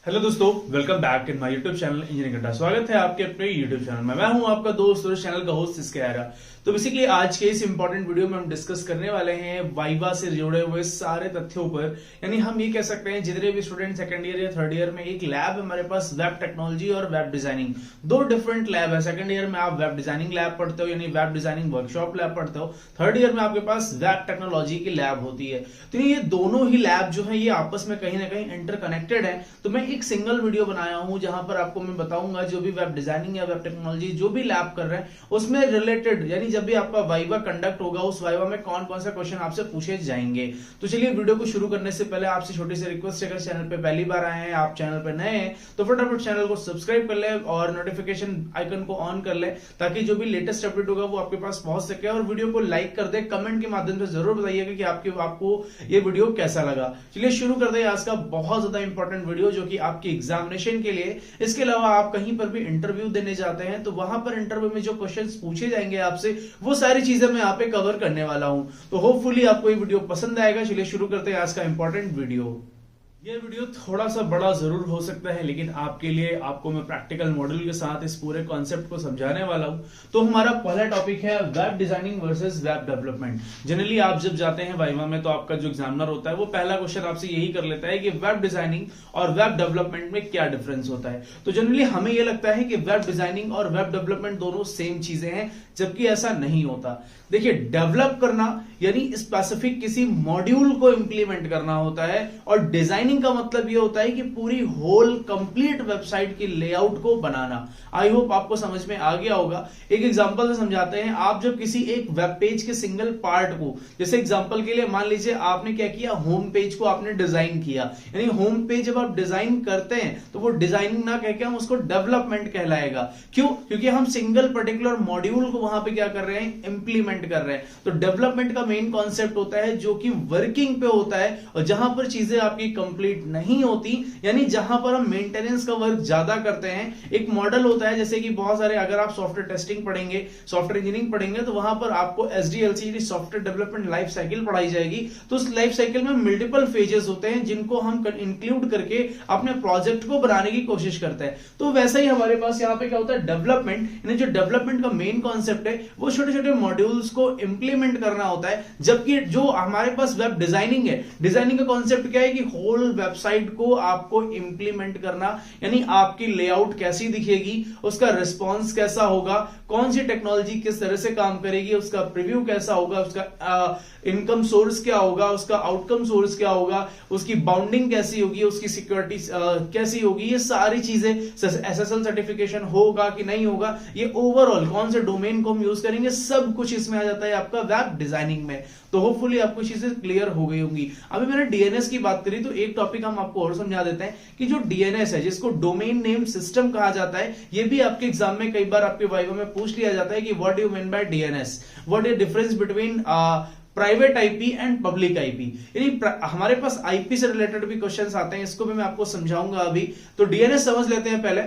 Hello दोस्तों, welcome back in my YouTube channel engineering अड्डा। स्वागत है आपके अपने यूट्यूब चैनल में। मैं हूं आपका दोस्त और चैनल का होस्ट इसके आरा। तो बेसिकली आज के इस इंपॉर्टेंट वीडियो में हम डिस्कस करने वाले हैं वाइवा से जुड़े हुए सारे तथ्यों पर। यानी हम ये कह सकते हैं जितने भी स्टूडेंट सेकंड ईयर या थर्ड ईयर में एक लैब हमारे पास वेब टेक्नोलॉजी और वेब डिजाइनिंग, दो डिफरेंट लैब है। सेकंड ईयर में आप वेब डिजाइनिंग लैब पढ़ते हो यानी वेब डिजाइनिंग वर्कशॉप लैब पढ़ते हो। थर्ड ईयर में आपके पास वेब टेक्नोलॉजी की लैब होती है। तो ये दोनों ही लैब जो है ये आपस में कहीं ना कहीं इंटरकनेक्टेड है। तो मैं एक सिंगल वीडियो बनाया हूं जहां पर आपको मैं बताऊंगा जो भी वेब डिजाइनिंग या वेब टेक्नोलॉजी जो भी लैब कर रहे हैं उसमें रिलेटेड, यानी जब भी आपका वाइवा कंडक्ट होगा उस वाइवा में कौन कौन सा क्वेश्चन आपसे पूछे जाएंगे। तो चलिए वीडियो को शुरू करने से पहले आपसे छोटी सी रिक्वेस्ट है, अगर चैनल पे पहली बार आए हैं, आप चैनल पे नए हैं तो फटाफट चैनल को सब्सक्राइब कर ले और नोटिफिकेशन आइकन को ऑन कर ले ताकि जो भी लेटेस्ट अपडेट होगा वो आपके पास पहुंच सके। और वीडियो को लाइक कर दे, कमेंट के माध्यम से जरूर बताइएगा कि आपको ये वीडियो कैसा लगा। चलिए शुरू कर दे आज का बहुत ज्यादा इंपॉर्टेंट वीडियो जो कि आपकी एग्जामिनेशन के लिए। इसके अलावा आप कहीं पर भी इंटरव्यू देने जाते हैं तो वहां पर इंटरव्यू में जो क्वेश्चंस पूछे जाएंगे आपसे वो सारी चीजें मैं यहाँ पे कवर करने वाला हूं। तो होपफुली आपको ये वीडियो पसंद आएगा। चलिए शुरू करते हैं आज का इंपॉर्टेंट वीडियो। ये वीडियो थोड़ा सा बड़ा जरूर हो सकता है लेकिन आपके लिए आपको मैं प्रैक्टिकल मॉडल के साथ इस पूरे कॉन्सेप्ट को समझाने वाला हूं। तो हमारा पहला टॉपिक है web designing versus web development. Generally आप जब जाते हैं वाइवा में तो आपका जो एग्जामिनर होता है वो पहला क्वेश्चन आपसे यही कर लेता है कि वेब डिजाइनिंग और वेब डेवलपमेंट में क्या डिफरेंस होता है। तो जनरली हमें यह लगता है कि वेब डिजाइनिंग और वेब डेवलपमेंट दोनों सेम चीजें हैं, जबकि ऐसा नहीं होता। देखिए, डेवलप करना यानी स्पेसिफिक किसी मॉड्यूल को इंप्लीमेंट करना होता है और डिजाइनिंग का मतलब यह होता है कि पूरी होल कंप्लीट वेबसाइट की लेआउट को बनाना। आई होप आपको समझ में आ गया होगा। एक एग्जांपल से समझाते हैं। आप जब किसी एक वेब पेज के सिंगल पार्ट को, जैसे एग्जांपल के लिए मान लीजिए आपने क्या किया, होम पेज को आपने डिजाइन किया, यानी होम पेज जब आप डिजाइन करते हैं तो वो डिजाइनिंग ना कह के हम उसको डेवलपमेंट कहलाएगा। क्यों? क्योंकि हम सिंगल पर्टिकुलर मॉड्यूल को वहां पे क्या कर रहे हैं, इंप्लीमेंट कर रहे हैं। तो डेवलपमेंट का मेन कॉन्सेप्ट होता है जो कि वर्किंग पे होता है और जहां पर चीजें आपकी कंप्लीट नहीं होती, यानी जहां पर हम मेंटेनेंस का वर्क ज्यादा करते हैं। एक मॉडल होता है जैसे कि बहुत सारे, अगर आप सॉफ्टवेयर टेस्टिंग पढ़ेंगे, सॉफ्टवेयर इंजीनियरिंग पढ़ेंगे तो वहां पर आपको SDLC software development life cycle पढ़ाई जाएगी। तो उस लाइफ साइकिल में मल्टीपल फेजेस होते हैं जिनको हम इंक्लूड करके अपने प्रोजेक्ट को बनाने की कोशिश करते हैं। तो वैसा ही हमारे पास यहाँ पे क्या होता है, डेवलपमेंट, यानी जो डेवलपमेंट का मेन कॉन्सेप्ट है वो छोटे छोटे मॉड्यूल्स को इंप्लीमेंट करना होता है। जबकि जो हमारे पास वेब डिजाइनिंग है, डिजाइनिंग का कॉन्सेप्ट क्या है कि होल वेबसाइट को आपको इंप्लीमेंट करना, यानी आपकी लेआउट कैसी दिखेगी, उसका रिस्पॉन्स कैसा होगा, कौन सी टेक्नोलॉजी किस तरह से काम करेगी, उसका प्रीव्यू कैसा होगा, उसका इनकम सोर्स क्या होगा, उसका आउटकम सोर्स क्या होगा, उसकी बाउंडिंग कैसी होगी, उसकी सिक्योरिटी कैसी होगी, ये सारी चीजें, एसएसएल सर्टिफिकेशन होगा कि नहीं होगा, ये ओवरऑल कौन से डोमेन को हम यूज करेंगे, सब कुछ इसमें आ जाता है आपका वेब डिजाइनिंग में। तो होपफुली आपको चीजें क्लियर हो गई होंगी। अभी मैंने डीएनएस की बात करी तो एक टॉपिक हम आपको और समझा देते हैं कि जो डीएनएस है, जिसको डोमेन नेम सिस्टम कहा जाता है, ये भी आपके एग्जाम में कई बार आपके वाइवा में पूछ लिया जाता है कि what do you mean by DNS, what is difference between private IP and public IP. यानी हमारे पास आईपी से रिलेटेड भी क्वेश्चंस आते हैं, इसको भी मैं आपको समझाऊंगा अभी। तो डीएनएस समझ लेते हैं पहले।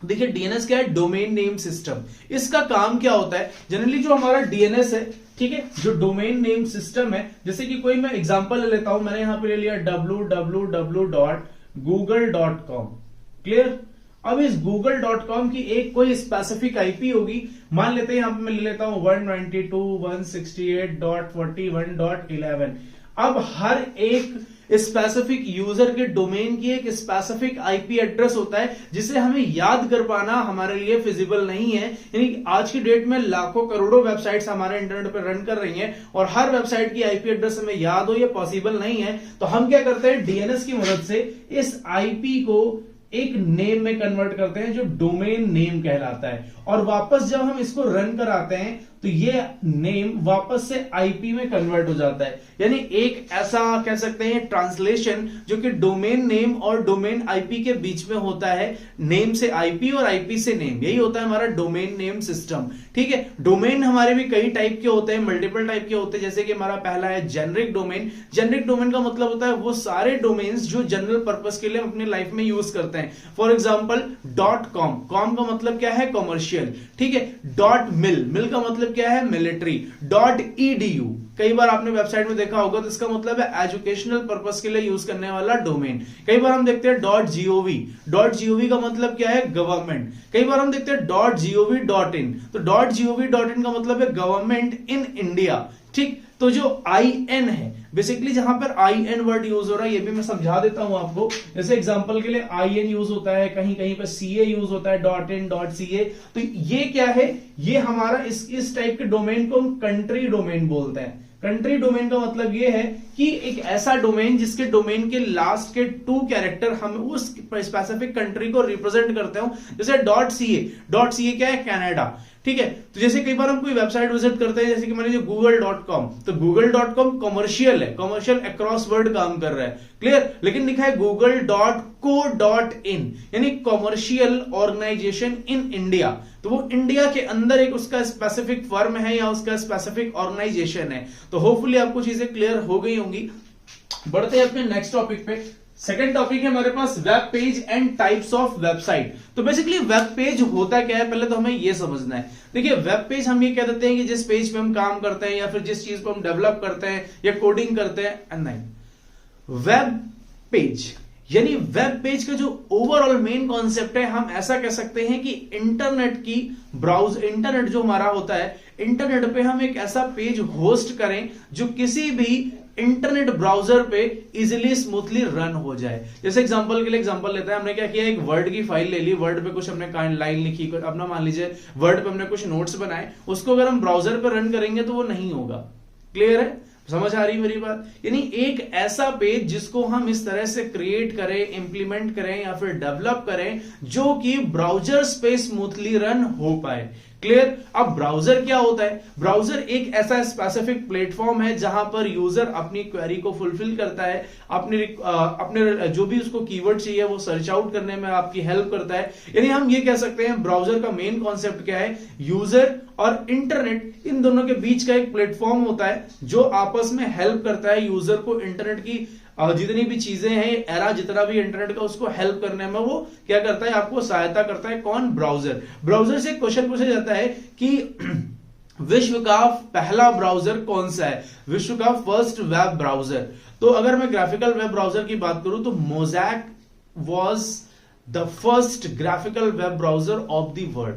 देखिए, डीएनएस क्या है, डोमेन नेम सिस्टम। इसका काम क्या होता है, जनरली जो हमारा डीएनएस है, ठीक है, जो डोमेन नेम सिस्टम है, जैसे कि कोई मैं एग्जांपल ले लेता हूं, मैंने यहां पे ले लिया www.google.com। क्लियर? अब इस google.com की एक कोई स्पेसिफिक आईपी होगी, मान लेते हैं यहां पे मैं ले लेता हूं 192.168.41.11। अब हर एक स्पेसिफिक यूजर के डोमेन की एक स्पेसिफिक आईपी एड्रेस होता है जिसे हमें याद कर पाना हमारे लिए फिजिबल नहीं है। यानी आज की डेट में लाखों करोड़ों वेबसाइट्स हमारे इंटरनेट पर रन कर रही हैं और हर वेबसाइट की आईपी एड्रेस हमें याद हो, ये पॉसिबल नहीं है। तो हम क्या करते हैं, डीएनएस की मदद से इस आईपी को एक नेम में कन्वर्ट करते हैं जो डोमेन नेम कहलाता है, और वापस जब हम इसको रन कराते हैं तो ये नेम वापस से आईपी में कन्वर्ट हो जाता है। यानी एक ऐसा कह सकते हैं ट्रांसलेशन जो कि डोमेन नेम और डोमेन आईपी के बीच में होता है, नेम से आईपी और आईपी से नेम, यही होता है हमारा डोमेन नेम सिस्टम। ठीक है, डोमेन हमारे भी कई टाइप के होते हैं, मल्टीपल टाइप के होते हैं। जैसे कि हमारा पहला है जेनरिक डोमेन। जेनरिक डोमेन का मतलब होता है वो सारे डोमेन्स जो जनरल पर्पस के लिए हम अपनी लाइफ में यूज करते हैं। फॉर एग्जाम्पल .com, कॉम का मतलब क्या है, कॉमर्शियल। ठीक है, .mil, मिल का मतलब क्या है, मिलिट्री। .edu कई बार आपने वेबसाइट में देखा होगा, तो इसका मतलब है एजुकेशनल पर्पस के लिए यूज करने वाला डोमेन। कई बार हम देखते हैं .gov का मतलब क्या है, गवर्नमेंट। कई बार हम देखते हैं .gov.in, तो .gov.in का मतलब है गवर्नमेंट इन इंडिया। ठीक, तो जो IN है, बेसिकली जहां पर IN वर्ड यूज हो रहा है, ये भी मैं समझा देता हूं आपको। जैसे एग्जांपल के लिए IN यूज होता है, कहीं कहीं पर CA यूज होता है, .in .ca। तो ये क्या है, ये हमारा इस टाइप के डोमेन को हम कंट्री डोमेन बोलते हैं। कंट्री डोमेन का मतलब ये है कि एक ऐसा डोमेन जिसके डोमेन के लास्ट के 2 कैरेक्टर हम उस स्पेसिफिक कंट्री को रिप्रेजेंट करते हो। जैसे .ca क्या है, कनाडा। ठीक है, तो जैसे कई बार हम कोई वेबसाइट विजिट करते हैं, जैसे कि मान लीजिए google.com, तो google.com कमर्शियल है, कमर्शियल अक्रॉस वर्ल्ड काम कर रहा है, क्लियर। लेकिन लिखा है google.co.in, यानी कमर्शियल ऑर्गेनाइजेशन इन इंडिया। तो वो इंडिया के अंदर एक उसका स्पेसिफिक फर्म है या उसका स्पेसिफिक ऑर्गेनाइजेशन है। तो होपफुली आपको चीजें क्लियर हो गई होंगी। बढ़ते हैं अपने नेक्स्ट टॉपिक पे। सेकेंड टॉपिक है हमारे पास web page and types of website. तो बेसिकली वेब पेज होता क्या है, पहले तो हमें यह समझना है। देखिए, वेब पेज हम ये कह देते हैं कि जिस पेज पे हम काम करते हैं या फिर जिस चीज को हम डेवलप करते हैं या कोडिंग करते हैं, नहीं। वेब पेज यानी वेब पेज का जो ओवरऑल मेन कॉन्सेप्ट है, हम ऐसा कह सकते हैं कि इंटरनेट जो हमारा होता है, इंटरनेट पे हम एक ऐसा पेज होस्ट करें जो किसी भी इंटरनेट ब्राउजर पे इजिली स्मूथली रन हो जाए। जैसे एग्जांपल के लिए एग्जांपल लेते हैं, हमने क्या किया, एक वर्ड की फाइल ले ली, वर्ड पे कुछ हमने लाइन लिखी, अपना मान लीजिए वर्ड पे हमने कुछ नोट्स बनाए, उसको अगर हम ब्राउजर पे रन करेंगे तो वो नहीं होगा। क्लियर है, समझ आ रही मेरी बात। यानी एक ऐसा पेज जिसको हम इस तरह से क्रिएट करें, इंप्लीमेंट करें या फिर डेवलप करें जो कि ब्राउजर पे स्मूथली रन हो पाए। क्लियर। अब ब्राउजर क्या होता है, ब्राउजर एक ऐसा स्पेसिफिक प्लेटफॉर्म है जहां पर यूजर अपनी क्वेरी को फुलफिल करता है, अपने जो भी उसको कीवर्ड चाहिए वो सर्च आउट करने में आपकी हेल्प करता है। यानी हम ये कह सकते हैं ब्राउजर का मेन कॉन्सेप्ट क्या है, यूजर और इंटरनेट इन दोनों के बीच का एक प्लेटफॉर्म होता है जो आपस में हेल्प करता है यूजर को इंटरनेट की जितनी भी चीजें हैं, एरा जितना भी इंटरनेट का, उसको हेल्प करने में वो क्या करता है, आपको सहायता करता है। कौन, ब्राउजर। ब्राउजर से क्वेश्चन पूछा जाता है कि विश्व का पहला ब्राउजर कौन सा है, विश्व का फर्स्ट वेब ब्राउजर। तो अगर मैं ग्राफिकल वेब ब्राउजर की बात करूं तो mosaic was the first graphical web browser of the world.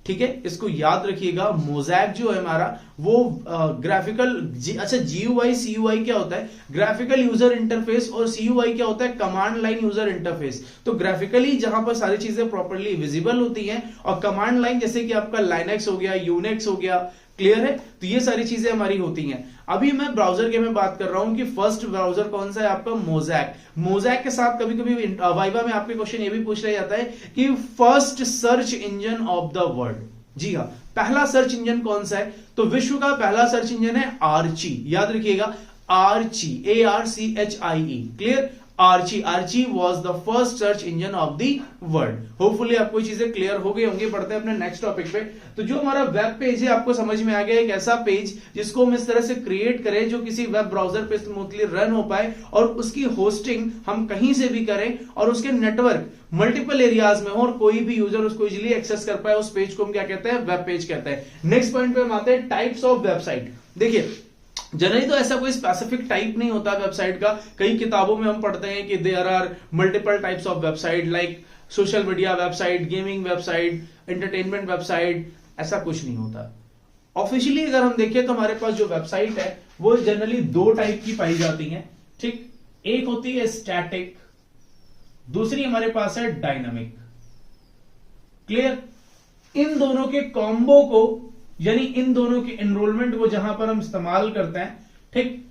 ठीक है, इसको याद रखिएगा। मोज़ैक जो है हमारा वो ग्राफिकल अच्छा GUI CUI क्या होता है, ग्राफिकल यूजर इंटरफेस, और CUI क्या होता है, कमांड लाइन यूजर इंटरफेस। तो ग्राफिकली जहां पर सारी चीजें प्रॉपर्ली विजिबल होती हैं, और कमांड लाइन जैसे कि आपका लाइनेक्स हो गया, यूनिक्स हो गया, क्लियर है। तो ये सारी चीजें हमारी होती हैं। अभी मैं ब्राउजर के में बात कर रहा हूं कि फर्स्ट ब्राउजर कौन सा है, आपका मोज़ैक। मोज़ैक के साथ कभी कभी वाइवा में आपके क्वेश्चन ये भी पूछ लिया जाता है कि first search engine of the world. जी हाँ, पहला सर्च इंजन कौन सा है, तो विश्व का पहला सर्च इंजन है आर्ची। याद रखिएगा, Archie, ARCHIE, clear. Archie was the first search engine of the world. Hopefully आपको चीजें क्लियर हो गई होंगी। बढ़ते हैं अपने नेक्स्ट टॉपिक पे। तो जो हमारा वेब पेज है, आपको समझ में आ गया, एक ऐसा पेज जिसको हम इस तरह से क्रिएट करें जो किसी वेब ब्राउजर पे स्मूथली रन हो पाए, और उसकी होस्टिंग हम कहीं से भी करें, और उसके नेटवर्क मल्टीपल एरियाज में हो, और कोई भी यूजर उसको इजीली एक्सेस कर पाए। उस पेज को हम क्या कहते हैं, वेब पेज कहते हैं। नेक्स्ट पॉइंट पे हम आते हैं, टाइप्स ऑफ वेबसाइट। देखिए, जनरली तो ऐसा कोई स्पेसिफिक टाइप नहीं होता वेबसाइट का। कई किताबों में हम पढ़ते हैं कि there are multiple types of website, like social media website, gaming website, entertainment website. ऐसा कुछ नहीं होता। ऑफिशियली अगर हम देखें तो हमारे पास जो वेबसाइट है वो जनरली 2 टाइप की पाई जाती हैं। ठीक, एक होती है स्टैटिक, दूसरी हमारे पास है डायनामिक। क्लियर। इन दोनों के कॉम्बो को, यानी इन दोनों के एनरोलमेंट को जहां पर हम इस्तेमाल करते हैं, ठीक,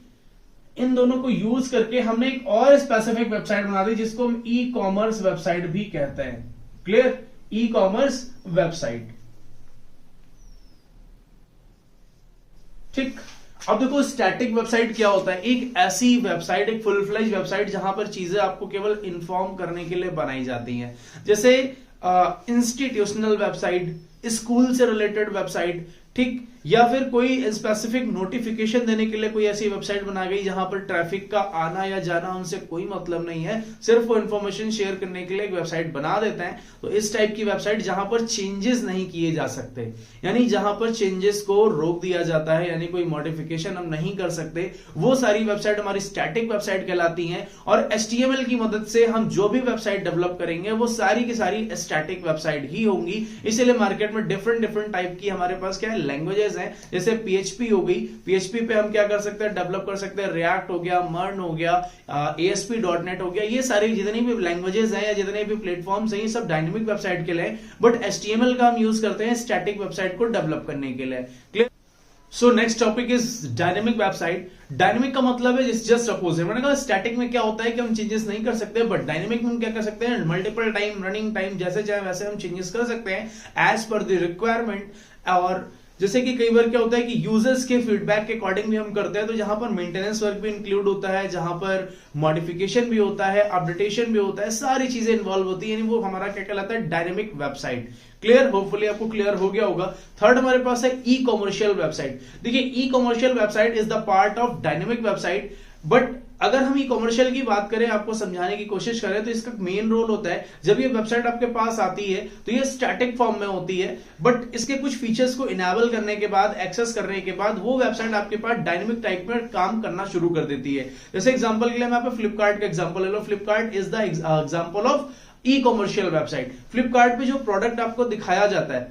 इन दोनों को यूज करके हमने एक और स्पेसिफिक वेबसाइट बना दी जिसको हम ई कॉमर्स वेबसाइट भी कहते हैं। Clear, e commerce website. ठीक, अब देखो स्टैटिक वेबसाइट क्या होता है, एक ऐसी वेबसाइट, एक फुल फ्लेज वेबसाइट जहां पर चीजें आपको केवल इन्फॉर्म करने के लिए बनाई जाती हैं। जैसे इंस्टीट्यूशनल वेबसाइट, स्कूल से रिलेटेड वेबसाइट, ठीक, या फिर कोई स्पेसिफिक नोटिफिकेशन देने के लिए कोई ऐसी वेबसाइट बना गई जहां पर ट्रैफिक का आना या जाना उनसे कोई मतलब नहीं है, सिर्फ वो इंफॉर्मेशन शेयर करने के लिए एक वेबसाइट बना देते हैं। तो इस टाइप की वेबसाइट जहां पर चेंजेस नहीं किए जा सकते, यानी जहां पर चेंजेस को रोक दिया जाता है, यानी कोई मॉडिफिकेशन हम नहीं कर सकते, वो सारी वेबसाइट हमारी स्टैटिक वेबसाइट कहलाती हैं। और HTML की मदद से हम जो भी वेबसाइट डेवलप करेंगे वो सारी की सारी स्टैटिक वेबसाइट ही होंगी। इसीलिए मार्केट में डिफरेंट टाइप की हमारे पास क्या है, लैंग्वेजेस हैं। जैसे PHP हो गई, PHP पे हम क्या कर सकते हैं, डेवलप कर सकते हैं, रिएक्ट हो गया, मर्न हो गया, ASP.NET हो गया, ये सारी जितनी भी लैंग्वेजेस हैं या जितने भी प्लेटफॉर्म्स हैं, ये सब डायनेमिक वेबसाइट के लिए। बट HTML का हम यूज करते हैं स्टैटिक वेबसाइट को डेवलप करने के लिए। Clear? So next topic is dynamic website. Dynamic का मतलब है जस्ट अपोजिट। मैंने कहा स्टैटिक में क्या होता है कि हम चेंजेस नहीं कर सकते, बट डायनेमिक में हम क्या कर सकते हैं, मल्टीपल टाइम, रनिंग टाइम, जैसे चाहे वैसे हम चेंजेस कर सकते हैं एज पर द रिक्वायरमेंट। और जैसे कि कई बार क्या होता है कि यूजर्स के फीडबैक के अकॉर्डिंग भी हम करते हैं, तो जहां पर मेंटेनेंस वर्क भी इंक्लूड होता है, जहां पर मॉडिफिकेशन भी होता है, अपडेटेशन भी होता है, सारी चीजें इन्वॉल्व होती है, यानी वो हमारा क्या कहलाता है, डायनेमिक वेबसाइट। क्लियर? होपफुली आपको क्लियर हो गया होगा। थर्ड हमारे पास है ई कॉमर्शियल वेबसाइट। देखिए, e commercial website is the part of dynamic website. But अगर हम ई कॉमर्शियल की बात करें, आपको समझाने की कोशिश करें, तो इसका मेन रोल होता है जब ये वेबसाइट आपके पास आती है तो ये स्टैटिक फॉर्म में होती है, बट इसके कुछ फीचर्स को इनेबल करने के बाद, एक्सेस करने के बाद, वो वेबसाइट आपके पास डायनेमिक टाइप में काम करना शुरू कर देती है। जैसे एग्जांपल के लिए मैं फ्लिपकार्ट का एग्जांपल ले लो। Flipkart is the example of e commercial website. Flipkart पे जो प्रोडक्ट आपको दिखाया जाता है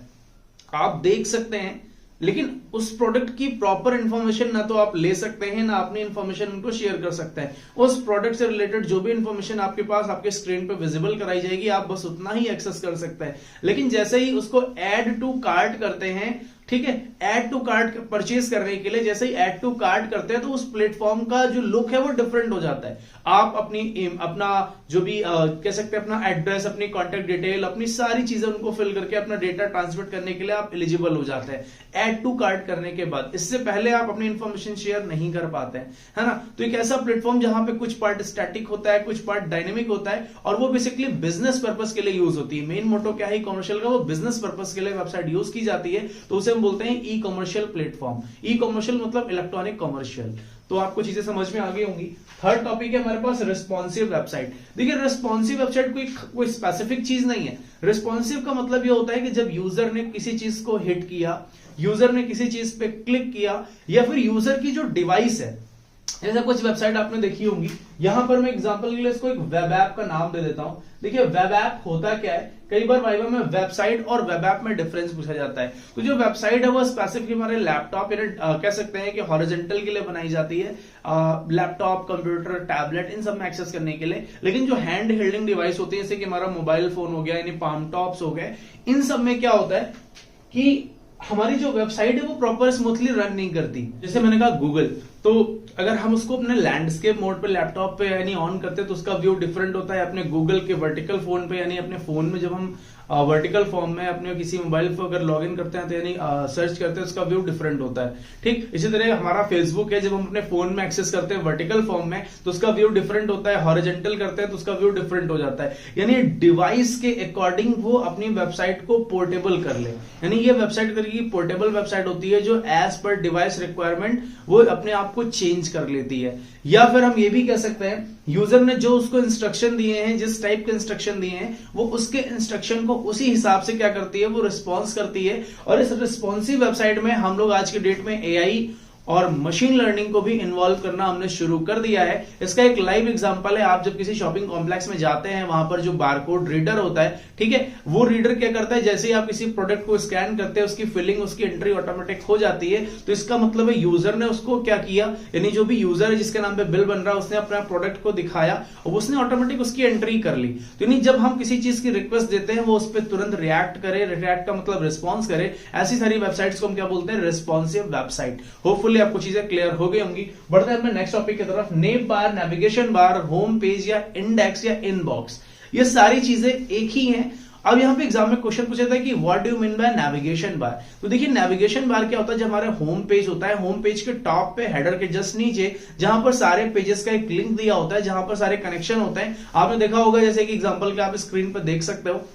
आप देख सकते हैं, लेकिन उस प्रोडक्ट की प्रॉपर इंफॉर्मेशन ना तो आप ले सकते हैं, ना अपनी इंफॉर्मेशन उनको शेयर कर सकते हैं। उस प्रोडक्ट से रिलेटेड जो भी इंफॉर्मेशन आपके पास आपके स्क्रीन पे विजिबल कराई जाएगी, आप बस उतना ही एक्सेस कर सकते हैं। लेकिन जैसे ही उसको ऐड टू कार्ट करते हैं, ठीक है, ऐड टू कार्ट परचेज करने के लिए जैसे ही ऐड टू कार्ट करते हैं, तो उस प्लेटफॉर्म का जो लुक है वो डिफरेंट हो जाता है। आप अपना जो भी कह सकते हैं, अपना एड्रेस, अपनी कॉन्टेक्ट डिटेल, अपनी सारी चीजें उनको फिल करके अपना डेटा ट्रांसफर करने के लिए आप एलिजिबल हो जाते हैं ऐड टू कार्ट करने के बाद। इससे पहले आप अपनी इंफॉर्मेशन शेयर नहीं कर पाते हैं, है ना। तो एक ऐसा प्लेटफॉर्म जहां पे कुछ पार्ट स्टैटिक होता है, कुछ पार्ट डायनेमिक होता है, और वो बेसिकली बिजनेस पर्पस के लिए यूज होती है। मेन मोटो क्या है कमर्शियल का, वो बिजनेस पर्पस के लिए वेबसाइट यूज की जाती है, तो उसे हम बोलते हैं ई कमर्शियल प्लेटफॉर्म। ई कमर्शियल मतलब इलेक्ट्रॉनिक कमर्शियल। तो आपको चीजें समझ में आ गई होंगी। थर्ड टॉपिक है हमारे पास रिस्पॉन्सिव वेबसाइट। देखिए, रिस्पॉन्सिव वेबसाइट कोई स्पेसिफिक चीज नहीं है। रिस्पॉन्सिव का मतलब ये होता है कि जब यूजर ने किसी चीज को हिट किया, यूजर ने किसी चीज पे क्लिक किया, या फिर यूजर की जो डिवाइस है, जैसे कुछ वेबसाइट आपने देखी होंगी, यहां पर मैं एग्जांपल के लिए इसको एक वेब ऐप का नाम दे देता हूं। देखिए, वेब ऐप होता क्या है, कई बार वाइवा में वेबसाइट और वेब ऐप में डिफरेंस पूछा जाता है। तो जो वेबसाइट है वो स्पेसिफिक हमारे लैपटॉप कह सकते हैं कि हॉरिजॉन्टल के लिए बनाई जाती है, लैपटॉप, कंप्यूटर, टैबलेट, इन सब में एक्सेस करने के लिए। लेकिन जो हैंड होल्डिंग डिवाइस होती है, जैसे कि हमारा मोबाइल फोन हो गया, यानी पाम टॉप्स हो गए, इन सब में क्या होता है कि हमारी जो वेबसाइट है वो प्रॉपर स्मूथली रन नहीं करती। जैसे मैंने कहा गूगल, तो अगर हम उसको अपने लैंडस्केप मोड पे लैपटॉप पे यानी ऑन करते हैं तो उसका व्यू डिफरेंट होता है अपने गूगल के वर्टिकल फोन पे, यानी अपने फोन में जब हम वर्टिकल फॉर्म में अपने किसी मोबाइल पर अगर लॉगिन करते हैं तो यानी सर्च करते हैं, उसका व्यू डिफरेंट होता है। ठीक, इसी तरह हमारा फेसबुक है, जब हम अपने फोन में एक्सेस करते हैं वर्टिकल फॉर्म में तो उसका व्यू डिफरेंट होता है, हॉरिजॉन्टल करते हैं तो उसका व्यू डिफरेंट हो जाता है। यानी डिवाइस के अकॉर्डिंग वो अपनी वेबसाइट को पोर्टेबल कर ले, यानी ये वेबसाइट तरीके की पोर्टेबल वेबसाइट होती है जो एज पर डिवाइस रिक्वायरमेंट वो अपने आप को चेंज कर लेती है। या फिर हम ये भी कह सकते हैं, यूजर ने जो उसको इंस्ट्रक्शन दिए हैं, जिस टाइप के इंस्ट्रक्शन दिए हैं, वो उसके इंस्ट्रक्शन को उसी हिसाब से क्या करती है, वो रिस्पॉन्स करती है। और इस रिस्पॉन्सिव वेबसाइट में हम लोग आज की डेट में एआई और मशीन लर्निंग को भी इन्वॉल्व करना हमने शुरू कर दिया है। इसका एक लाइव एग्जांपल है, आप जब किसी शॉपिंग कॉम्प्लेक्स में जाते हैं, वहां पर जो बारकोड रीडर होता है, ठीक है, वो रीडर क्या करता है, जैसे ही आप किसी प्रोडक्ट को स्कैन करते हैं, उसकी फिलिंग, उसकी एंट्री ऑटोमेटिक हो जाती है। तो इसका मतलब है यूजर ने उसको क्या किया, यानी जो भी यूजर है जिसके नाम पे बिल बन रहा है, उसने अपना प्रोडक्ट को दिखाया और उसने ऑटोमेटिक उसकी एंट्री कर ली। तो यानी जब हम किसी चीज की रिक्वेस्ट देते हैं, वो उस पर तुरंत रिएक्ट करे, रिएक्ट का मतलब रिस्पॉन्स करे। ऐसी सारी वेबसाइट्स को हम क्या बोलते हैं, रिस्पॉन्सिव वेबसाइट। होपफुली आपको चीजें क्लियर हो गई होंगी। बढ़ते हैं अपने नेक्स्ट टॉपिक की तरफ। नेव बार, नेविगेशन बार, होम पेज या इंडेक्स या इनबॉक्स, ये सारी चीजें एक ही हैं। अब यहां पे एग्जाम में क्वेश्चन पूछा था कि what do you mean by navigation bar. तो देखिए, नेविगेशन बार क्या होता है, जब हमारा होम पेज होता है, होम पेज के टॉप पे हेडर के जस्ट नीचे जहां पर सारे पेजेस का एक लिंक दिया होता है, जहां पर सारे कनेक्शन होते हैं। आपने देखा होगा, जैसे कि एग्जांपल के आप स्क्रीन पर देख सकते हो,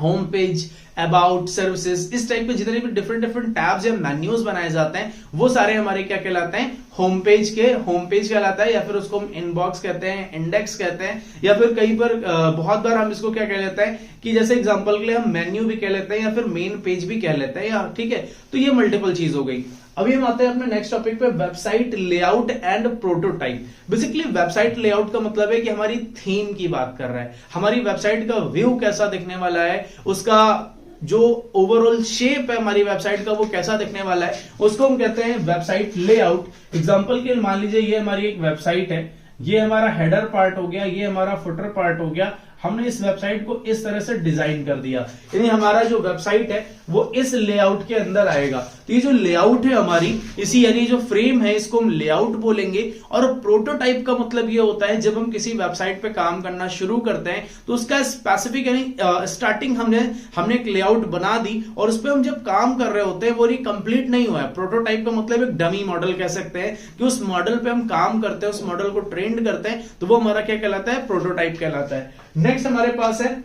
होम पेज, अबाउट, सर्विसेज, इस टाइप के जितने भी डिफरेंट डिफरेंट टैब्स या मेन्यूज बनाए जाते हैं वो सारे हमारे क्या कहलाते हैं, होम पेज कहलाता है, या फिर उसको हम इनबॉक्स कहते हैं, इंडेक्स कहते हैं, या फिर कहीं पर बहुत बार हम इसको क्या कह लेते हैं कि जैसे एग्जांपल के लिए हम मेन्यू भी कह लेते हैं या फिर मेन पेज भी कह लेते हैं यार, ठीक है। तो ये मल्टीपल चीज हो गई। अभी हम आते हैं अपने नेक्स्ट टॉपिक पे, website layout and prototype. Basically website layout का मतलब है कि हमारी थीम की बात कर रहा है, हमारी वेबसाइट का व्यू कैसा दिखने वाला है, उसका जो ओवरऑल शेप है हमारी वेबसाइट का वो कैसा दिखने वाला है, उसको हम कहते हैं वेबसाइट लेआउट। एग्जांपल के लिए मान लीजिए ये हमारी एक वेबसाइट है, ये हमारा हेडर पार्ट हो गया, ये हमारा फुटर पार्ट हो गया, हमने इस वेबसाइट को इस तरह से डिजाइन कर दिया, यानी हमारा जो वेबसाइट है वो इस लेआउट के अंदर आएगा। तो ये जो लेआउट है हमारी, इसी यानी जो फ्रेम है इसको हम लेआउट बोलेंगे। और प्रोटोटाइप का मतलब ये होता है जब हम किसी वेबसाइट पे काम करना शुरू करते हैं तो उसका स्पेसिफिक यानी स्टार्टिंग हमने एक लेआउट बना दी और उस पर हम जब काम कर रहे होते हैं वो कंप्लीट नहीं हुआ है। प्रोटोटाइप का मतलब एक डमी मॉडल कह सकते हैं कि उस मॉडल पे हम काम करते हैं, उस मॉडल को ट्रेंड करते हैं, तो वो हमारा क्या कहलाता है, प्रोटोटाइप कहलाता है। नेक्स्ट हमारे पास है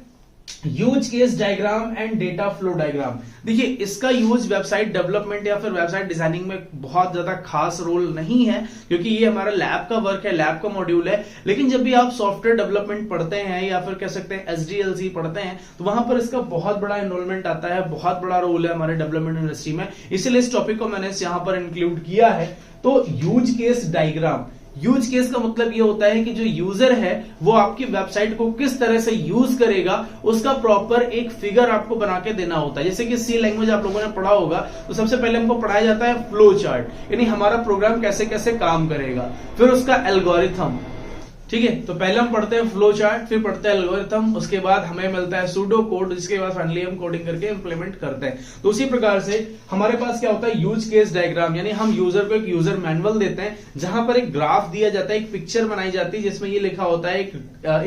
use case diagram and data flow diagram. देखिए इसका यूज वेबसाइट डेवलपमेंट या फिर वेबसाइट डिजाइनिंग में बहुत ज्यादा खास रोल नहीं है क्योंकि ये हमारा लैब का वर्क है, लैब का मॉड्यूल है। लेकिन जब भी आप सॉफ्टवेयर डेवलपमेंट पढ़ते हैं या फिर कह सकते हैं SDLC पढ़ते हैं तो वहां पर इसका बहुत बड़ा इन्वॉल्वमेंट आता है, बहुत बड़ा रोल है हमारे डेवलपमेंट इंडस्ट्री में, इसलिए इस टॉपिक को मैंने यहां पर इंक्लूड किया है। तो use case diagram, use case का मतलब ये होता है कि जो यूजर है वो आपकी वेबसाइट को किस तरह से यूज करेगा उसका प्रॉपर एक फिगर आपको बना के देना होता है। जैसे कि सी लैंग्वेज आप लोगों ने पढ़ा होगा तो सबसे पहले हमको पढ़ाया जाता है फ्लो चार्ट, यानी हमारा प्रोग्राम कैसे कैसे काम करेगा, फिर उसका एल्गोरिथम, ठीक है। तो पहले हम पढ़ते हैं फ्लो चार्ट, फिर पढ़ते हैं एल्गोरिथम, उसके बाद हमें मिलता है सूडो कोड, जिसके बाद फाइनली हम कोडिंग करके इंप्लीमेंट करते हैं। तो उसी प्रकार से हमारे पास क्या होता है, यूज केस डायग्राम, यानी हम यूजर को एक यूजर मैनुअल देते हैं जहां पर एक ग्राफ दिया जाता है, एक पिक्चर बनाई जाती है जिसमें ये लिखा होता है, एक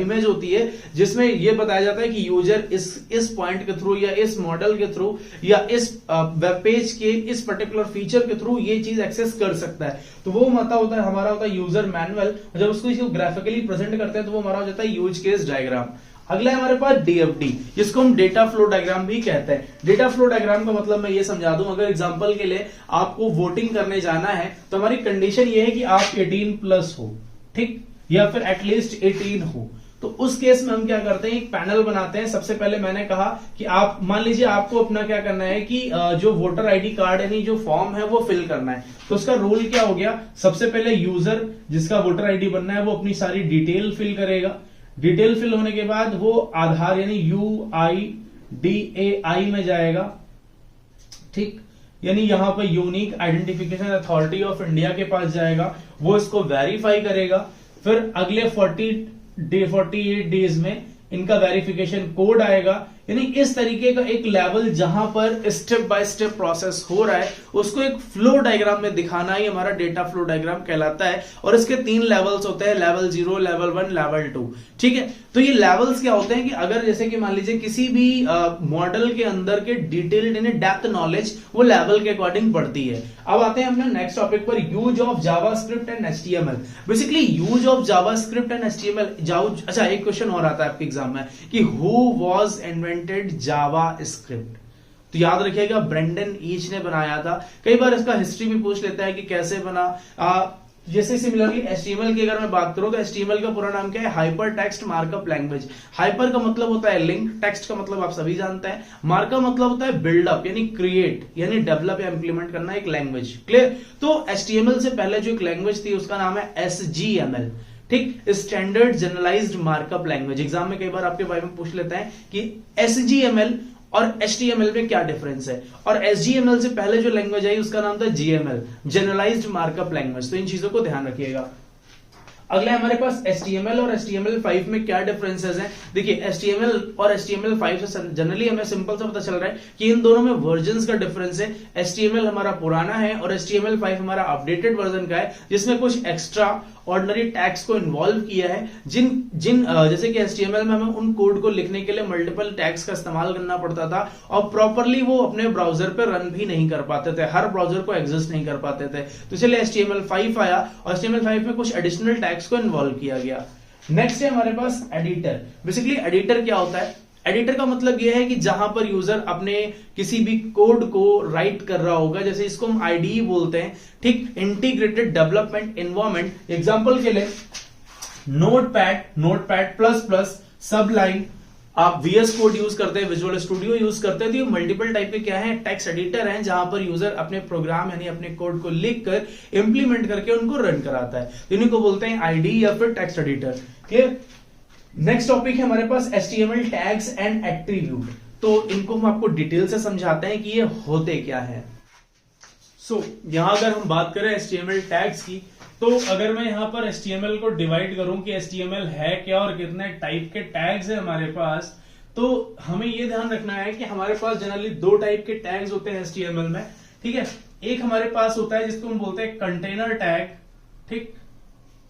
इमेज होती है जिसमें ये बताया जाता है कि यूजर इस पॉइंट के थ्रू या इस मॉडल के थ्रू या इस वेब पेज के इस पर्टिकुलर फीचर के थ्रू ये चीज एक्सेस कर सकता है। तो वो हमारा होता है यूजर मैनुअल। जब उसको ग्राफिकली प्रेजेंट करते हैं तो वो हमारा हो जाता है यूज केस डायग्राम। अगला है हमारे पास DFD, जिसको हम डेटा फ्लो डायग्राम भी कहते हैं। डेटा फ्लो डायग्राम का मतलब मैं ये समझा दूं, अगर एग्जांपल के लिए आपको वोटिंग करने जाना है तो हमारी कंडीशन ये है कि आप 18+ हो, ठीक, या फिर एटलीस्ट 18 हो। तो उस केस में हम क्या करते हैं, एक पैनल बनाते हैं। सबसे पहले मैंने कहा कि आप मान लीजिए आपको अपना क्या करना है कि जो वोटर आईडी कार्ड यानी जो फॉर्म है वो फिल करना है। तो उसका रूल क्या हो गया, सबसे पहले यूजर जिसका वोटर आईडी बनना है वो अपनी सारी डिटेल फिल करेगा। डिटेल फिल होने के बाद वो आधार यानी UIDAI में जाएगा, ठीक, यानी यहां पर unique identification authority of India के पास जाएगा, वो इसको वेरीफाई करेगा। फिर अगले 48 डेज में इनका वेरिफिकेशन कोड आएगा। यानी इस तरीके का एक लेवल जहां पर स्टेप बाय स्टेप प्रोसेस हो रहा है उसको एक फ्लो डायग्राम में दिखाना ही हमारा डेटा फ्लो डायग्राम कहलाता है। और इसके 3 लेवल्स होते हैं, लेवल 0, लेवल 1, लेवल 2, ठीक है। तो ये लेवल्स क्या होते हैं कि अगर जैसे कि मान लीजिए किसी भी मॉडल के अंदर के डिटेल्ड यानी डेप्थ नॉलेज वो लेवल के अकॉर्डिंग बढ़ती है। अब आते हैं अपने नेक्स्ट टॉपिक पर, use of JavaScript and HTML। Basically use of JavaScript and HTML। अच्छा, एक क्वेश्चन और आता है आपके एग्जाम में कि हु वाज इन्वेंटेड जावास्क्रिप्ट। तो याद रखिएगा ब्रेंडन ईच ने बनाया था। कई बार इसका हिस्ट्री भी पूछ लेता है कि कैसे बना। जैसे सिमिलरली HTML की अगर मैं बात करूं तो HTML का पूरा नाम क्या है, hyper text markup language. Hyper का मतलब होता है लिंक, टेक्स्ट का मतलब आप सभी जानते हैं, मार्कअप मतलब होता है बिल्डअप यानी क्रिएट यानी डेवलप या इंप्लीमेंट करना एक लैंग्वेज, क्लियर। तो HTML से पहले जो एक लैंग्वेज थी उसका नाम है SGML, ठीक, standard generalized markup language. Exam में कई बार आपके बारे में पूछ लेते हैं कि SGML और HTML में क्या डिफरेंस है। और SGML से पहले जो लैंग्वेज आई उसका नाम था GML, जनरलाइज्ड मार्कअप लैंग्वेज। तो इन चीजों को ध्यान रखिएगा। अगला हमारे पास HTML और HTML5 में क्या डिफरेंसेस हैं। देखिए HTML और HTML5 से जनरली हमें सिंपल सा पता चल रहा है कि इन दोनों में वर्जन्स का डिफरेंस है। HTML हमारा पुराना है और HTML5 हमारा अपडेटेड वर्जन का है जिसमें कुछ एक्स्ट्रा ऑर्डिनरी टैग्स को इन्वॉल्व किया है। जैसे कि HTML में हमें उन कोड को लिखने के लिए मल्टीपल टैग्स का इस्तेमाल करना पड़ता था और प्रॉपरली वो अपने ब्राउजर पे रन भी नहीं कर पाते थे, हर ब्राउजर को एग्जिस्ट नहीं कर पाते थे। तो इसलिए HTML5 आया और HTML5 में कुछ एडिशनल टैग्स को इन्वॉल्व किया गया। नेक्स्ट है हमारे पास एडिटर। बेसिकली एडिटर क्या होता है, एडिटर का मतलब यह है कि जहां पर यूजर अपने किसी भी कोड को राइट कर रहा होगा, जैसे इसको हम आईडीई बोलते हैं, ठीक, इंटीग्रेटेड डेवलपमेंट एनवायरनमेंट। एग्जांपल के लिए नोटपैड प्लस प्लस, सबलाइन, आप VS कोड यूज करते हैं, विजुअल स्टूडियो यूज करते हैं, तो ये मल्टीपल टाइप के क्या है, टेक्स्ट एडिटर हैं, जहां पर यूजर अपने प्रोग्राम यानी अपने कोड को लिखकर इंप्लीमेंट करके उनको रन कराता है, तो इन्हीं को बोलते हैं आईडी या फिर text editor. Clear. Next topic है हमारे पास HTML टैग्स एंड एट्रीब्यूट। तो इनको हम आपको डिटेल से समझाते हैं कि ये होते क्या है। यहां अगर हम बात करें HTML टैग्स की, तो अगर मैं यहां पर HTML को डिवाइड करूं कि HTML है क्या और कितने टाइप के टैग्स है हमारे पास, तो हमें यह ध्यान रखना है कि हमारे पास जनरली 2 टाइप के टैग्स होते हैं HTML में, ठीक है। एक हमारे पास होता है जिसको हम बोलते हैं कंटेनर टैग, ठीक,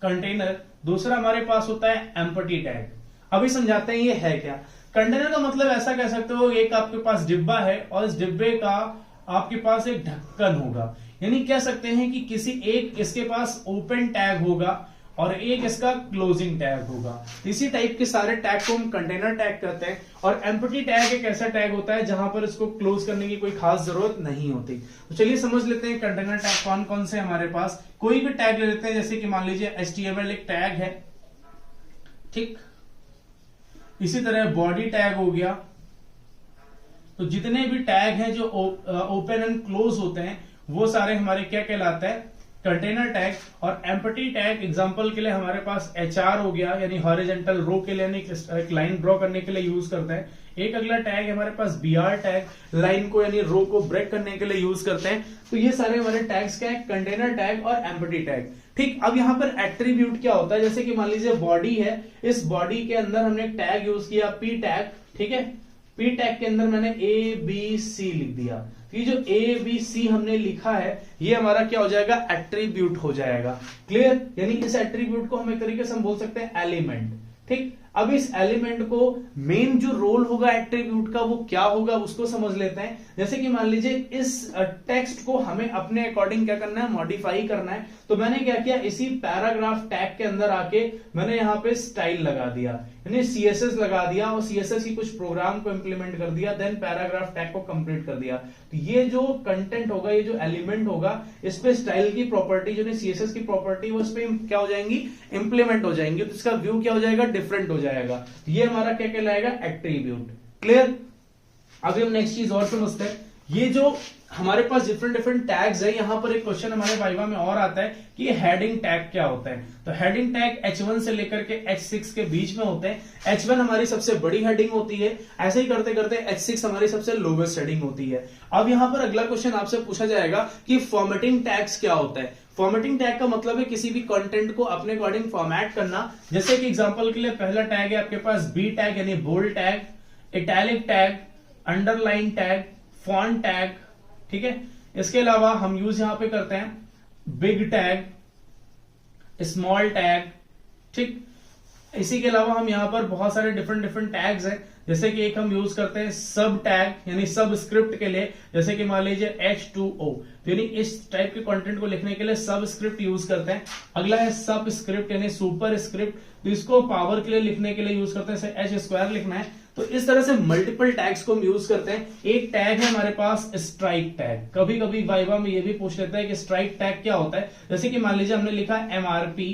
कंटेनर। दूसरा हमारे पास होता है एम्प्टी टैग। अभी समझाते हैं ये है क्या। कंटेनर का मतलब ऐसा कह सकते हो, एक आपके पास डिब्बा है और इस डिब्बे का आपके पास एक ढक्कन होगा, यानी कह सकते हैं कि किसी एक इसके पास ओपन टैग होगा और एक इसका क्लोजिंग टैग होगा। इसी टाइप के सारे टैग को हम कंटेनर टैग कहते हैं। और एम्प्टी टैग एक ऐसा टैग होता है जहां पर इसको क्लोज करने की कोई खास जरूरत नहीं होती। तो चलिए समझ लेते हैं कंटेनर टैग कौन कौन से हमारे पास। कोई भी टैग ले लेते हैं, जैसे कि मान लीजिए HTML एक टैग है, ठीक, इसी तरह बॉडी टैग हो गया। तो जितने भी टैग हैं जो ओपन एंड क्लोज होते हैं वो सारे हमारे क्या कहलाते हैं, कंटेनर टैग। और एम्प्टी टैग एग्जांपल के लिए हमारे पास HR हो गया, यानी हॉरिजॉन्टल रो के लिए एक लाइन ड्रॉ करने के लिए यूज करते हैं। एक अगला टैग है हमारे पास BR टैग, लाइन को यानी रो को ब्रेक करने के लिए यूज करते हैं। तो ये सारे हमारे टैग्स क्या है, कंटेनर टैग और एम्प्टी टैग, ठीक। अब यहाँ पर एट्रीब्यूट क्या होता है, जैसे कि मान लीजिए बॉडी है, इस बॉडी के अंदर हमने एक टैग यूज किया P टैग, ठीक है। P टैग के अंदर मैंने ABC लिख दिया। ये जो ABC हमने लिखा है ये हमारा क्या हो जाएगा, एट्रीब्यूट हो जाएगा। क्लियर। यानी इस एट्रीब्यूट को हम एक तरीके से हम बोल सकते हैं एलिमेंट, ठीक। अब इस एलिमेंट को मेन जो रोल होगा एट्रीब्यूट का वो क्या होगा उसको समझ लेते हैं। जैसे कि मान लीजिए इस टेक्स्ट को हमें अपने अकॉर्डिंग क्या करना है, मॉडिफाई करना है। तो मैंने क्या किया, इसी पैराग्राफ टैग के अंदर आके मैंने यहाँ पे स्टाइल लगा दिया, यानी CSS लगा दिया और CSS की कुछ प्रोग्राम को इंप्लीमेंट कर दिया, देन पैराग्राफ टैग को कंप्लीट कर दिया। तो ये जो कंटेंट होगा, ये जो एलिमेंट होगा, इस पे स्टाइल की प्रॉपर्टी जो CSS की प्रॉपर्टी वो इस पे क्या हो जाएंगी, इंप्लीमेंट हो जाएंगी। तो इसका व्यू क्या हो जाएगा, डिफरेंट हो जाएगा। ये हमारा क्या कहलाएगा, एट्रीब्यूट। क्लियर। अभी हम नेक्स्ट चीज और समझते हैं। ये जो हमारे पास डिफरेंट डिफरेंट टैग्स है, यहां पर एक क्वेश्चन हमारे वाइवा में और आता है कि हेडिंग टैग क्या होता है। तो हेडिंग टैग H1 से लेकर के H6 के बीच में होते हैं। H1 हमारी सबसे बड़ी हेडिंग होती है, ऐसे ही करते करते H6 हमारी सबसे लोवेस्ट हेडिंग होती है। अब यहां पर अगला क्वेश्चन आपसे पूछा जाएगा कि फॉर्मेटिंग टैग्स क्या होता है। फॉर्मेटिंग टैग का मतलब है किसी भी कंटेंट को अपने अकॉर्डिंग फॉर्मेट करना। जैसे कि एग्जांपल के लिए पहला टैग है आपके पास B टैग यानी bold tag, italic tag, underline tag, font tag, ठीक है। इसके अलावा हम यूज यहां पे करते हैं बिग टैग, स्मॉल टैग, ठीक। इसी के अलावा हम यहां पर बहुत सारे डिफरेंट डिफरेंट टैग्स हैं, जैसे कि एक हम यूज करते हैं सब टैग यानी सब स्क्रिप्ट के लिए, जैसे कि मान लीजिए H2O, यानी इस टाइप के कंटेंट को लिखने के लिए सब स्क्रिप्ट यूज करते हैं। अगला है सब स्क्रिप्ट यानी सुपर स्क्रिप्ट, तो इसको पावर के लिए लिखने के लिए यूज करते हैं, जैसे H² लिखना है। तो इस तरह से मल्टीपल टैग्स को हम यूज करते हैं। एक टैग है हमारे पास स्ट्राइक टैग, कभी कभी वाइवा में ये भी पूछ लेता है कि स्ट्राइक टैग क्या होता है। जैसे कि मान लीजिए हमने लिखा MRP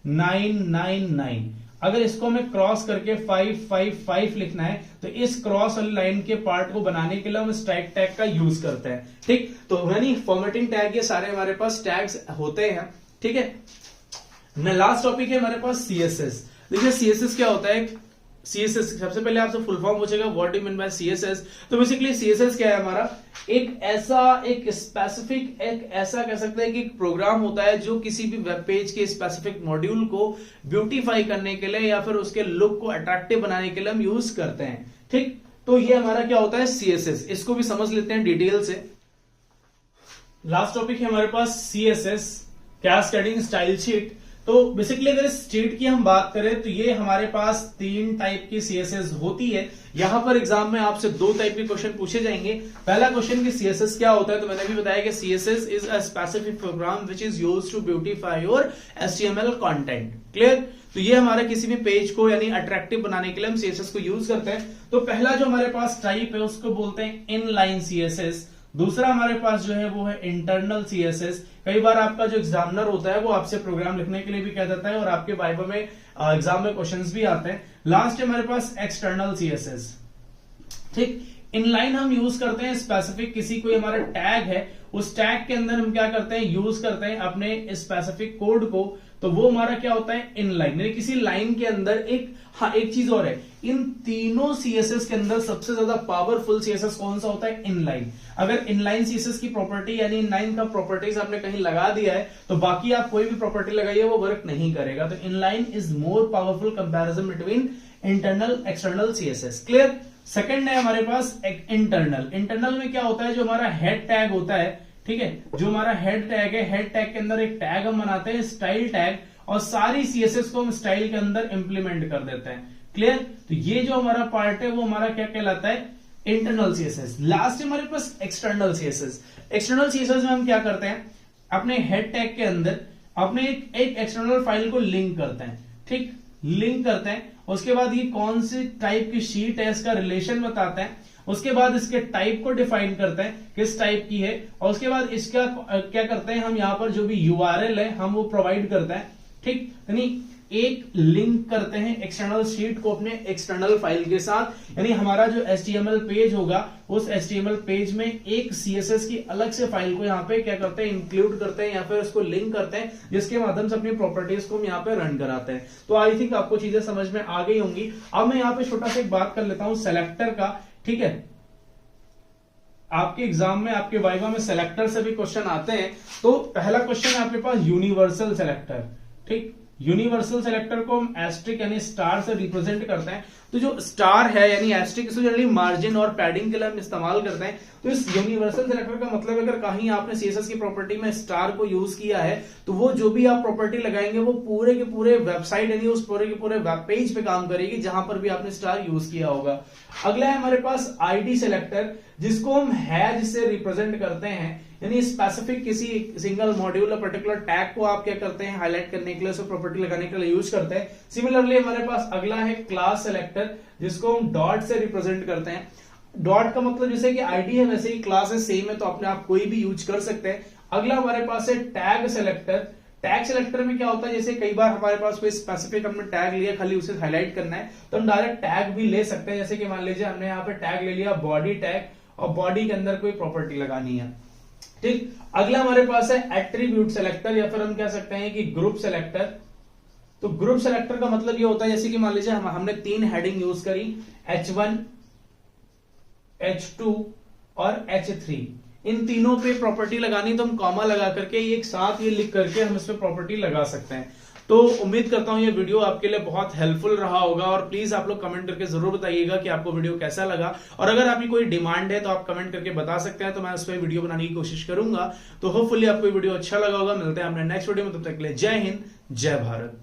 999, अगर इसको हमें क्रॉस करके 555 लिखना है तो इस क्रॉस वाली लाइन के पार्ट को बनाने के लिए हम स्ट्राइक टैग का यूज करते हैं, ठीक। तो यानी फॉर्मेटिंग टैग ये सारे हमारे पास टैग्स होते हैं, ठीक है। लास्ट टॉपिक है हमारे पास CSS। देखिए CSS क्या होता है। CSS सबसे पहले आपसे फुल फॉर्म पूछेगा what do you mean by CSS। तो बेसिकली CSS क्या है हमारा, एक ऐसा कह सकते हैं कि एक प्रोग्राम होता है जो किसी भी वेब पेज के स्पेसिफिक मॉड्यूल को ब्यूटीफाई करने के लिए या फिर उसके लुक को अट्रैक्टिव बनाने के लिए हम यूज करते हैं, ठीक। तो ये हमारा क्या होता है CSS, इसको भी समझ लेते हैं डिटेल से। लास्ट टॉपिक है हमारे पास CSS कैस्केडिंग स्टाइल शीट। तो बेसिकली अगर स्टेट की हम बात करें तो ये हमारे पास 3 टाइप की सीएसएस होती है। यहां पर एग्जाम में आपसे 2 टाइप के क्वेश्चन पूछे जाएंगे। पहला क्वेश्चन कि सीएसएस क्या होता है, तो मैंने भी बताया कि CSS is a specific program which is used to beautify your HTML content. Clear? तो ये हमारे किसी भी पेज को यानी अट्रैक्टिव बनाने के लिए हम सीएसएस को यूज करते हैं। तो पहला जो हमारे पास टाइप है उसको बोलते हैं इनलाइन सीएसएस। दूसरा हमारे पास जो है वो है इंटरनल सीएसएस। कई बार आपका जो एग्जामिनर होता है वो आपसे प्रोग्राम लिखने के लिए भी कह देता है और आपके वाइवा में एग्जाम में क्वेश्चंस भी आते हैं। लास्ट है हमारे पास एक्सटर्नल सीएसएस। ठीक, इनलाइन हम यूज करते हैं स्पेसिफिक किसी कोई हमारा टैग है, उस टैग के अंदर हम क्या करते हैं, यूज करते हैं अपने स्पेसिफिक कोड को, तो वो हमारा क्या होता है इनलाइन। यानी किसी लाइन के अंदर एक चीज और है, इन तीनों सीएसएस के अंदर सबसे ज्यादा पावरफुल सीएसएस कौन सा होता है, इनलाइन। अगर इनलाइन सीएसएस की प्रॉपर्टी यानी इनलाइन का प्रॉपर्टीज आपने कहीं लगा दिया है तो बाकी आप कोई भी प्रॉपर्टी लगाइए वो वर्क नहीं करेगा। तो inline is more powerful comparison between internal external CSS. Clear? Second है हमारे पास इंटरनल। इंटरनल में क्या होता है, जो हमारा हेड टैग होता है, ठीक है, जो हमारा हेड टैग है, हेड टैग के अंदर एक टैग हम बनाते हैं स्टाइल टैग, और सारी सीएसएस को हम स्टाइल के अंदर इंप्लीमेंट कर देते हैं। क्लियर? तो ये जो हमारा पार्ट है वो हमारा क्या कहलाता है, इंटरनल सीएसएस। लास्ट हमारे पास एक्सटर्नल सीएसएस। एक्सटर्नल सीएसएस में हम क्या करते हैं, अपने हेड टैग के अंदर अपने एक एक्सटर्नल फाइल को लिंक करते हैं। ठीक, लिंक करते हैं, उसके बाद ये कौन सी टाइप की शीट है इसका रिलेशन बताते हैं, उसके बाद इसके टाइप को डिफाइन करते हैं किस टाइप की है, और उसके बाद इसका क्या करते हैं हम यहाँ पर जो भी यूआरएल है हम वो प्रोवाइड करते हैं। ठीक, यानी एक लिंक करते हैं एक्सटर्नल शीट को अपने एक्सटर्नल फाइल के साथ। यानी हमारा जो एचटीएमएल पेज होगा उस एचटीएमएल पेज में एक सीएसएस की अलग से फाइल को यहाँ पे क्या करते हैं, इंक्लूड करते हैं या फिर उसको लिंक करते हैं, जिसके माध्यम से अपनी प्रॉपर्टीज को हम यहाँ पे रन कराते हैं। तो आई थिंक आपको चीजें समझ में आ गई होंगी। अब मैं यहाँ पे छोटा सा एक बात कर लेता हूं सेलेक्टर का। ठीक है, आपके एग्जाम में आपके वाइवा में सेलेक्टर से भी क्वेश्चन आते हैं। तो पहला क्वेश्चन है आपके पास यूनिवर्सल सेलेक्टर। ठीक, यूनिवर्सल सेलेक्टर को हम एस्ट्रिक यानी स्टार से रिप्रेजेंट करते हैं। तो जो स्टार है यानी एस्ट्रिक इसको जनरली मार्जिन और पैडिंग के लिए हम इस्तेमाल करते हैं। तो इस यूनिवर्सल सेलेक्टर का मतलब अगर कहीं आपने सीएसएस की प्रॉपर्टी में स्टार को यूज किया है तो वो जो भी आप प्रॉपर्टी लगाएंगे वो पूरे के पूरे वेबसाइट यानी उस पूरे के पूरे वेब पेज पे काम करेगी जहां पर भी आपने स्टार यूज किया होगा। अगला है हमारे पास आईडी सेलेक्टर, जिसको हम हैज से रिप्रेजेंट करते हैं। यानी स्पेसिफिक किसी सिंगल मॉड्यूल या पर्टिकुलर टैग को आप क्या करते हैं, हाईलाइट करने के लिए, उसको प्रॉपर्टी लगाने के लिए यूज करते हैं। सिमिलरली हमारे पास अगला है क्लास सेलेक्टर, जिसको हम डॉट से रिप्रेजेंट करते हैं। डॉट का मतलब जैसे कि आईडी है वैसे ही क्लास है, सेम है, तो अपने आप कोई भी यूज कर सकते हैं। अगला हमारे पास है टैग सेलेक्टर। टैग सेलेक्टर में क्या होता है, जैसे कई बार हमारे पास कोई स्पेसिफिक हमने टैग लिया, खाली उसे हाईलाइट करना है तो हम डायरेक्ट टैग भी ले सकते हैं। जैसे कि मान लीजिए हमने यहाँ पे टैग ले लिया बॉडी टैग, और बॉडी के अंदर कोई प्रॉपर्टी लगानी है। ठीक, अगला हमारे पास है एट्रीब्यूट सेलेक्टर, या फिर हम कह सकते हैं कि ग्रुप सेलेक्टर। तो ग्रुप सेलेक्टर का मतलब ये होता है, जैसे कि मान लीजिए हमने 3 हेडिंग यूज करी, H1, H2 और H3। इन तीनों पे प्रॉपर्टी लगानी तो हम कॉमा लगा करके एक साथ ये लिख करके हम इस पे प्रॉपर्टी लगा सकते हैं। तो उम्मीद करता हूं ये वीडियो आपके लिए बहुत हेल्पफुल रहा होगा, और प्लीज आप लोग कमेंट करके जरूर बताइएगा कि आपको वीडियो कैसा लगा। और अगर आपकी कोई डिमांड है तो आप कमेंट करके बता सकते हैं, तो मैं उस पर वीडियो बनाने की कोशिश करूंगा। तो होपफुली आपको वीडियो अच्छा लगा होगा। मिलते हैं अपने नेक्स्ट वीडियो में, तब तक के लिए जय हिंद, जय भारत।